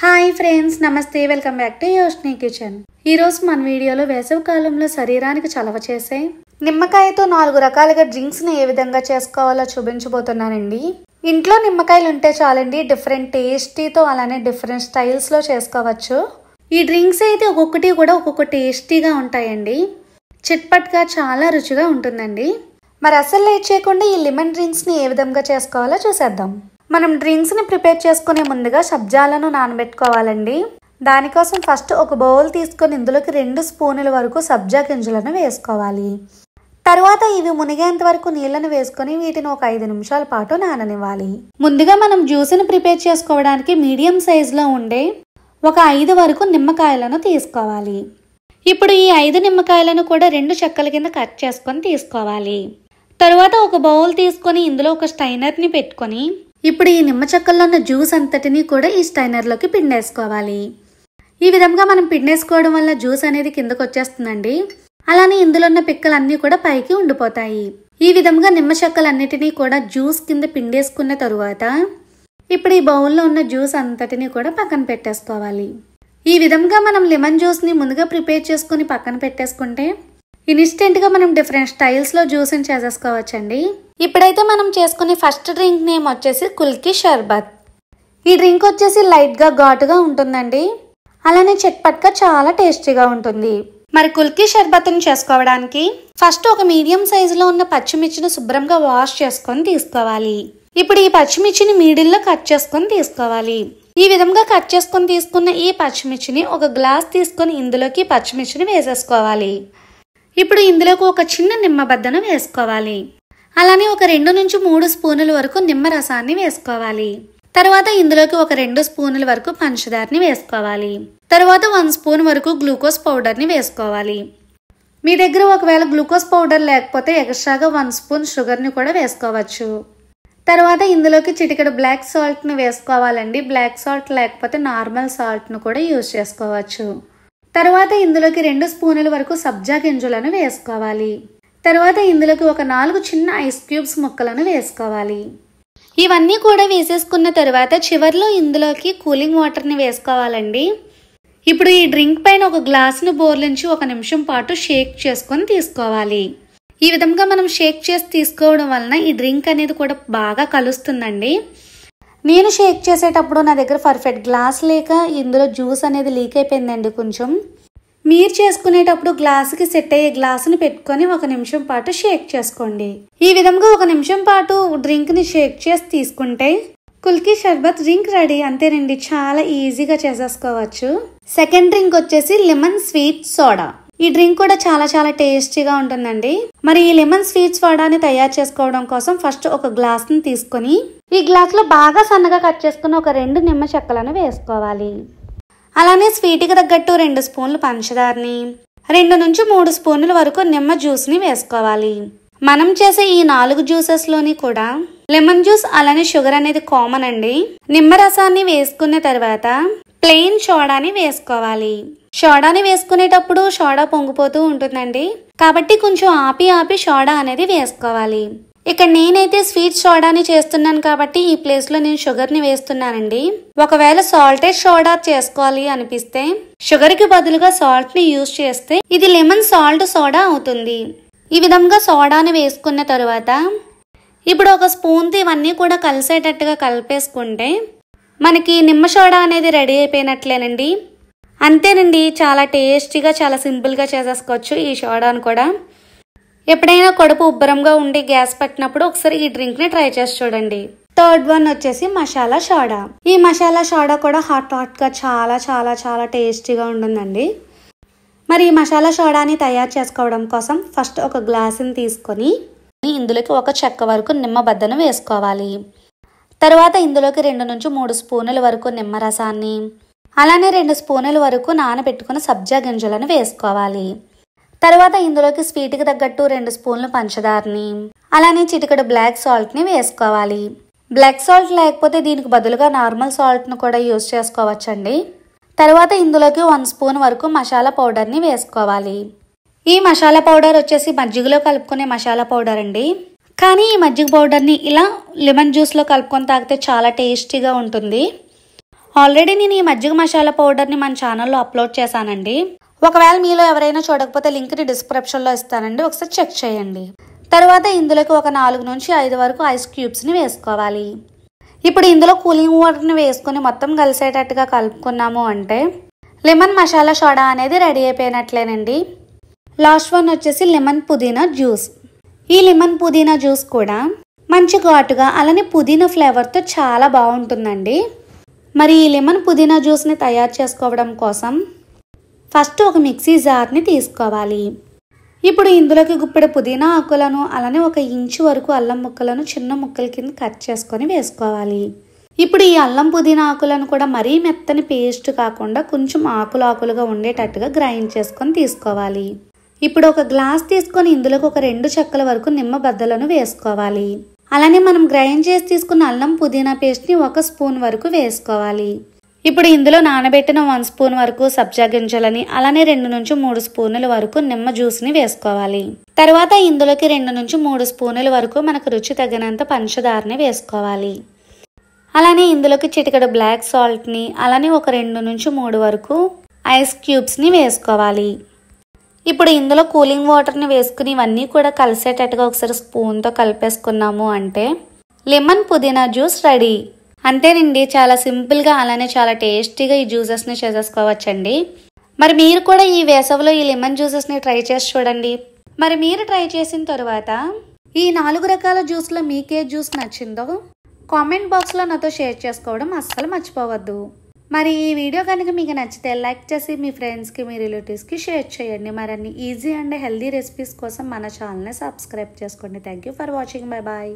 Hi friends, నమస్తే. Welcome back to Yoshni kitchen. ఈరోజు మన వీడియోలో వేసవి కాలంలో శరీరానికి చలవ చేసే నిమ్మకాయతో 4 రకాలుగా డ్రింక్స్ని ఏ విధంగా చేసుకోవాలో చూపించబోతున్నానండి. ఇంట్లో నిమ్మకాయలు ఉంటే చాలండి, డిఫరెంట్ టేస్టీతో అలానే డిఫరెంట్ స్టైల్స్లో చేసుకోవచ్చు. ఈ డ్రింక్స్ అయితే ఒక్కొక్కటి కూడా ఒక్కొక్క టేస్టీగా ఉంటాయండి. చిట్పట్గా చాలా రుచిగా ఉంటుందండి. మరి అస్సలు లేట్ చేయకుండా ఈ లెమన్ డ్రింక్స్ని ఏ విధంగా చేసుకోవాలో చూసేద్దాం. మనం డ్రింక్స్ని ప్రిపేర్ చేసుకునే ముందుగా సబ్జాలను నానబెట్టుకోవాలండి. దానికోసం ఫస్ట్ ఒక బౌల్ తీసుకొని ఇందులోకి 2 స్పూనుల వరకు సబ్జా గింజలను వేసుకోవాలి. తర్వాత ఇవి మునిగేంత వరకు నీళ్ళను వేసుకొని వీటిని ఒక 5 నిమిషాల పాటు నాననివ్వాలి. ముందుగా మనం జ్యూస్ని ప్రిపేర్ చేసుకోవడానికి మీడియం సైజులో ఉండే ఒక 5 వరకు నిమ్మకాయలను తీసుకోవాలి. ఇప్పుడు ఈ 5 నిమ్మకాయలను కూడా 2 చెక్కల కింద కట్ చేసుకొని తీసుకోవాలి. తర్వాత ఒక బౌల్ తీసుకొని ఇందులో ఒక స్టైనర్ని పెట్టుకొని ఇప్పుడు ఈ నిమ్మ చెక్కల్లో ఉన్న జ్యూస్ అంతటిని కూడా ఈ స్టైనర్లోకి పిండేసుకోవాలి. ఈ విధంగా మనం పిండేసుకోవడం వల్ల జ్యూస్ అనేది కిందకు వచ్చేస్తుందండి. అలానే ఇందులో ఉన్న పిక్కలన్నీ కూడా పైకి ఉండిపోతాయి. ఈ విధంగా నిమ్మ చెక్కలన్నిటినీ కూడా జ్యూస్ కింద పిండేసుకున్న తరువాత ఇప్పుడు ఈ బౌల్లో ఉన్న జ్యూస్ అంతటిని కూడా పక్కన పెట్టేసుకోవాలి. ఈ విధంగా మనం లెమన్ జ్యూస్ని ముందుగా ప్రిపేర్ చేసుకుని పక్కన పెట్టేసుకుంటే ఇన్స్టెంట్గా మనం డిఫరెంట్ స్టైల్స్లో జ్యూస్ని చేసేసుకోవచ్చండి. ఇప్పుడైతే మనం చేసుకునే ఫస్ట్ డ్రింక్ నేమ్ వచ్చేసి కుల్కీ షర్బత్. ఈ డ్రింక్ వచ్చేసి లైట్గా ఘాటుగా ఉంటుందండి. అలానే చట్పట్గా చాలా టేస్టీగా ఉంటుంది. మరి కుల్కీ షర్బత్ని చేసుకోవడానికి ఫస్ట్ ఒక మీడియం సైజులో ఉన్న పచ్చిమిర్చిని శుభ్రంగా వాష్ చేసుకొని తీసుకోవాలి. ఇప్పుడు ఈ పచ్చిమిర్చిని మీడిల్లో కట్ చేసుకొని తీసుకోవాలి. ఈ విధంగా కట్ చేసుకొని తీసుకున్న ఈ పచ్చిమిర్చిని ఒక గ్లాస్ తీసుకొని ఇందులోకి పచ్చిమిర్చిని వేసేసుకోవాలి. ఇప్పుడు ఇందులోకి ఒక చిన్న నిమ్మబద్దను వేసుకోవాలి. అలానే ఒక 2 నుంచి 3 స్పూనుల వరకు నిమ్మరసాన్ని వేసుకోవాలి. తర్వాత ఇందులోకి ఒక 2 స్పూనుల వరకు పంచదారని వేసుకోవాలి. తర్వాత 1 స్పూన్ వరకు గ్లూకోజ్ పౌడర్ని వేసుకోవాలి. మీ దగ్గర ఒకవేళ గ్లూకోజ్ పౌడర్ లేకపోతే ఎక్స్ట్రాగా 1 స్పూన్ షుగర్ని కూడా వేసుకోవచ్చు. తర్వాత ఇందులోకి చిటికెడు బ్లాక్ సాల్ట్ని వేసుకోవాలండి. బ్లాక్ సాల్ట్ లేకపోతే నార్మల్ సాల్ట్ను కూడా యూజ్ చేసుకోవచ్చు. తర్వాత ఇందులోకి 2 స్పూనుల వరకు సబ్జా గింజలను వేసుకోవాలి. తర్వాత ఇందులోకి ఒక 4 చిన్న ఐస్ క్యూబ్స్ ముక్కలను వేసుకోవాలి. ఇవన్నీ కూడా వేసేసుకున్న తర్వాత చివర్లో ఇందులోకి కూలింగ్ వాటర్ని వేసుకోవాలండి. ఇప్పుడు ఈ డ్రింక్ పైన ఒక గ్లాసును బోర్లించి 1 నిమిషం పాటు షేక్ చేసుకొని తీసుకోవాలి. ఈ విధంగా మనం షేక్ చేసి తీసుకోవడం వలన ఈ డ్రింక్ అనేది కూడా బాగా కలుస్తుందండి. నేను షేక్ చేసేటప్పుడు నా దగ్గర పర్ఫెక్ట్ గ్లాస్ లేక ఇందులో జ్యూస్ అనేది లీక్ అయిపోయిందండి. కొంచెం మీరు చేసుకునేటప్పుడు గ్లాసుకి సెట్ అయ్యే గ్లాసుని పెట్టుకొని 1 నిమిషం పాటు షేక్ చేసుకోండి. ఈ విధంగా 1 నిమిషం పాటు డ్రింక్ని షేక్ చేసి తీసుకుంటే కుల్కీ షర్బత్ డ్రింక్ రెడీ. అంతేనండి, చాలా ఈజీగా చేసేసుకోవచ్చు. సెకండ్ డ్రింక్ వచ్చేసి లెమన్ స్వీట్ సోడా. ఈ డ్రింక్ కూడా చాలా టేస్టీగా ఉంటుందండి. మరి ఈ లెమన్ స్వీట్ సోడాని తయారు చేసుకోవడం కోసం ఫస్ట్ ఒక గ్లాస్ని తీసుకొని ఈ గ్లాస్లో బాగా సన్నగా కట్ చేసుకుని ఒక 2 నిమ్మ చెక్కలను వేసుకోవాలి. అలానే స్వీట్కి తగ్గట్టు 2 స్పూన్లు పంచదారని 2 నుంచి 3 స్పూన్ల వరకు నిమ్మ జ్యూస్ని వేసుకోవాలి. మనం చేసే ఈ 4 జ్యూసెస్లోని కూడా లెమన్ జ్యూస్ అలానే షుగర్ అనేది కామన్ అండి. నిమ్మరసాన్ని వేసుకున్న తర్వాత ప్లెయిన్ సోడాని వేసుకోవాలి. సోడాని వేసుకునేటప్పుడు సోడా పొంగిపోతూ ఉంటుందండి, కాబట్టి కొంచెం ఆపి సోడా అనేది వేసుకోవాలి. ఇక్కడ నేనైతే స్వీట్ సోడాని చేస్తున్నాను కాబట్టి ఈ ప్లేస్లో నేను షుగర్ని వేస్తున్నానండి. ఒకవేళ సాల్టెడ్ సోడా చేసుకోవాలి అనిపిస్తే షుగర్కి బదులుగా సాల్ట్ని యూజ్ చేస్తే ఇది లెమన్ సాల్ట్ సోడా అవుతుంది. ఈ విధంగా సోడాని వేసుకున్న తర్వాత ఇప్పుడు ఒక స్పూన్తో ఇవన్నీ కూడా కలిసేటట్టుగా కలిపేసుకుంటే మనకి నిమ్మ సోడా అనేది రెడీ అయిపోయినట్లేనండి. అంతేనండి, చాలా టేస్టీగా చాలా సింపుల్గా చేసేసుకోవచ్చు ఈ సోడాను కూడా. ఎప్పుడైనా కడుపు ఉబ్బరంగా ఉండి గ్యాస్ పట్టినప్పుడు ఒకసారి ఈ డ్రింక్ని ట్రై చేసి చూడండి. థర్డ్ వన్ వచ్చేసి మసాలా సోడా. ఈ మసాలా సోడా కూడా హాట్గా చాలా టేస్టీగా ఉంటుందండి. మరి ఈ మసాలా సోడాని తయారు చేసుకోవడం కోసం ఫస్ట్ ఒక గ్లాసుని తీసుకొని ఇందులోకి 1 చెక్క వరకు నిమ్మబద్దను వేసుకోవాలి. తర్వాత ఇందులోకి 2 నుంచి 3 స్పూనుల వరకు నిమ్మరసాన్ని అలానే 2 స్పూనుల వరకు నానబెట్టుకున్న సబ్జా గింజలను వేసుకోవాలి. తర్వాత ఇందులోకి స్వీట్కి తగ్గట్టు 2 స్పూన్లు పంచదారని అలానే చిటికెడు బ్లాక్ సాల్ట్ని వేసుకోవాలి. బ్లాక్ సాల్ట్ లేకపోతే దీనికి బదులుగా నార్మల్ సాల్ట్ను కూడా యూజ్ చేసుకోవచ్చండి. తర్వాత ఇందులోకి 1 స్పూన్ వరకు మసాలా పౌడర్ని వేసుకోవాలి. ఈ మసాలా పౌడర్ వచ్చేసి మజ్జిగలో కలుపుకునే మసాలా పౌడర్ అండి. కానీ ఈ మజ్జిగ పౌడర్ని ఇలా లెమన్ జ్యూస్లో కలుపుకొని తాగితే చాలా టేస్టీగా ఉంటుంది. ఆల్రెడీ నేను ఈ మజ్జిగ మసాలా పౌడర్ని మన ఛానల్లో అప్లోడ్ చేశానండి. ఒకవేళ మీలో ఎవరైనా చూడకపోతే లింక్ని డిస్క్రిప్షన్లో ఇస్తానండి, ఒకసారి చెక్ చేయండి. తర్వాత ఇందులోకి ఒక 4 నుంచి 5 వరకు ఐస్ క్యూబ్స్ని వేసుకోవాలి. ఇప్పుడు ఇందులో కూలింగ్ వాటర్ని వేసుకొని మొత్తం కలిసేటట్టుగా కలుపుకున్నాము అంటే లెమన్ మసాలా సోడా అనేది రెడీ అయిపోయినట్లేనండి. లాస్ట్ వన్ వచ్చేసి లెమన్ పుదీనా జ్యూస్. ఈ లెమన్ పుదీనా జ్యూస్ కూడా మంచి ఘాటుగా అలానే పుదీనా ఫ్లేవర్తో చాలా బాగుంటుందండి. మరి ఈ లెమన్ పుదీనా జ్యూస్ని తయారు చేసుకోవడం కోసం ఫస్ట్ ఒక మిక్సీ జార్ని తీసుకోవాలి. ఇప్పుడు ఇందులోకి గుప్పెడు పుదీనా ఆకులను అలానే 1 ఇంచు వరకు అల్లం ముక్కలను చిన్న ముక్కల కింద కట్ చేసుకొని వేసుకోవాలి. ఇప్పుడు ఈ అల్లం పుదీనా ఆకులను కూడా మరీ మెత్తని పేస్ట్ కాకుండా కొంచెం ఆకులుగా ఉండేటట్టుగా గ్రైండ్ చేసుకొని తీసుకోవాలి. ఇప్పుడు ఒక గ్లాస్ తీసుకొని ఇందులోకి ఒక 2 చెక్కల వరకు నిమ్మ బద్దలను వేసుకోవాలి. అలానే మనం గ్రైండ్ చేసి తీసుకున్న అల్లం పుదీనా పేస్ట్ని 1 స్పూన్ వరకు వేసుకోవాలి. ఇప్పుడు ఇందులో నానబెట్టిన 1 స్పూన్ వరకు సబ్జా గింజలని అలానే 2 నుంచి 3 స్పూనుల వరకు నిమ్మ జ్యూస్ని వేసుకోవాలి. తర్వాత ఇందులోకి 2 నుంచి 3 స్పూనుల వరకు మనకు రుచి తగినంత పంచదారని వేసుకోవాలి. అలానే ఇందులోకి చిటికెడు బ్లాక్ సాల్ట్ని అలానే ఒక 2 నుంచి 3 వరకు ఐస్ క్యూబ్స్ని వేసుకోవాలి. ఇప్పుడు ఇందులో కూలింగ్ వాటర్ని వేసుకుని ఇవన్నీ కూడా కలిసేటట్టుగా ఒకసారి స్పూన్తో కలిపేసుకున్నాము అంటే లెమన్ పుదీనా జ్యూస్ రెడీ. అంతేనండి, చాలా సింపుల్గా అలానే చాలా టేస్టీగా ఈ జ్యూసెస్ని చేసేసుకోవచ్చండి. మరి మీరు కూడా ఈ వేసవిలో ఈ లెమన్ జ్యూసెస్ని ట్రై చేసి చూడండి. మరి మీరు ట్రై చేసిన తర్వాత ఈ 4 రకాల జ్యూస్లో మీకే జ్యూస్ నచ్చిందో కామెంట్ బాక్స్లో నాతో షేర్ చేసుకోవడం అస్సలు మర్చిపోవద్దు. మరి ఈ వీడియో కనుక మీకు నచ్చితే లైక్ చేసి మీ ఫ్రెండ్స్కి మీ రిలేటివ్స్కి షేర్ చేయండి. మరిన్ని ఈజీ అండ్ హెల్దీ రెసిపీస్ కోసం మన ఛానల్ని సబ్స్క్రైబ్ చేసుకోండి. Thank you for watching. Bye bye.